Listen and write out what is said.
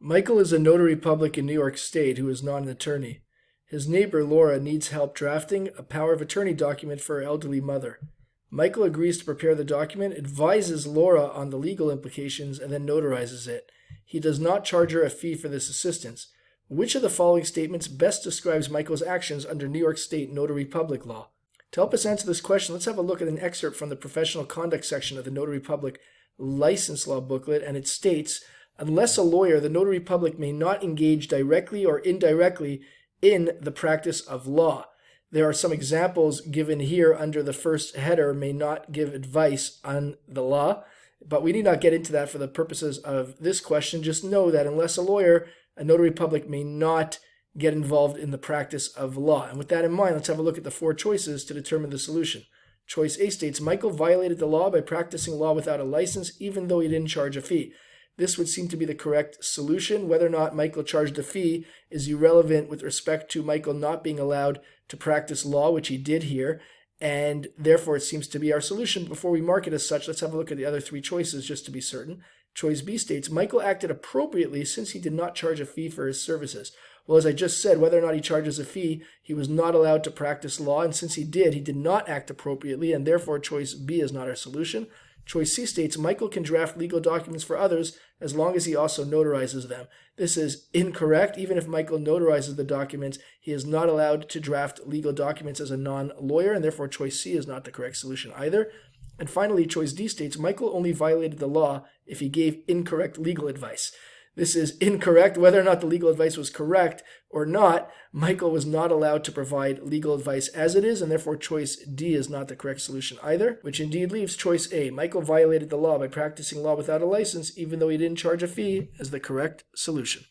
Michael is a notary public in New York State who is not an attorney. His neighbor, Laura, needs help drafting a power of attorney document for her elderly mother. Michael agrees to prepare the document, advises Laura on the legal implications, and then notarizes it. He does not charge her a fee for this assistance. Which of the following statements best describes Michael's actions under New York State Notary Public law? To help us answer this question, let's have a look at an excerpt from the Professional Conduct section of the Notary Public License Law booklet, and it states, unless a lawyer, the Notary Public may not engage directly or indirectly in the practice of law. There are some examples given here under the first header, may not give advice on the law, but we need not get into that for the purposes of this question. Just know that unless a lawyer, a notary public may not get involved in the practice of law. And with that in mind, let's have a look at the four choices to determine the solution. Choice A states, Michael violated the law by practicing law without a license, even though he didn't charge a fee. This would seem to be the correct solution. Whether or not Michael charged a fee is irrelevant with respect to Michael not being allowed to practice law, which he did here, and therefore it seems to be our solution. Before we mark it as such, let's have a look at the other three choices just to be certain. Choice B states, Michael acted appropriately since he did not charge a fee for his services. Well, as I just said, whether or not he charges a fee, he was not allowed to practice law, and since he did not act appropriately, and therefore choice B is not our solution. Choice C states, Michael can draft legal documents for others as long as he also notarizes them. This is incorrect. Even if Michael notarizes the documents, he is not allowed to draft legal documents as a non-lawyer, and therefore choice C is not the correct solution either. And finally, choice D states, Michael only violated the law if he gave incorrect legal advice. This is incorrect. Whether or not the legal advice was correct or not, Michael was not allowed to provide legal advice as it is, and therefore choice D is not the correct solution either, which indeed leaves choice A, Michael violated the law by practicing law without a license, even though he didn't charge a fee, as the correct solution.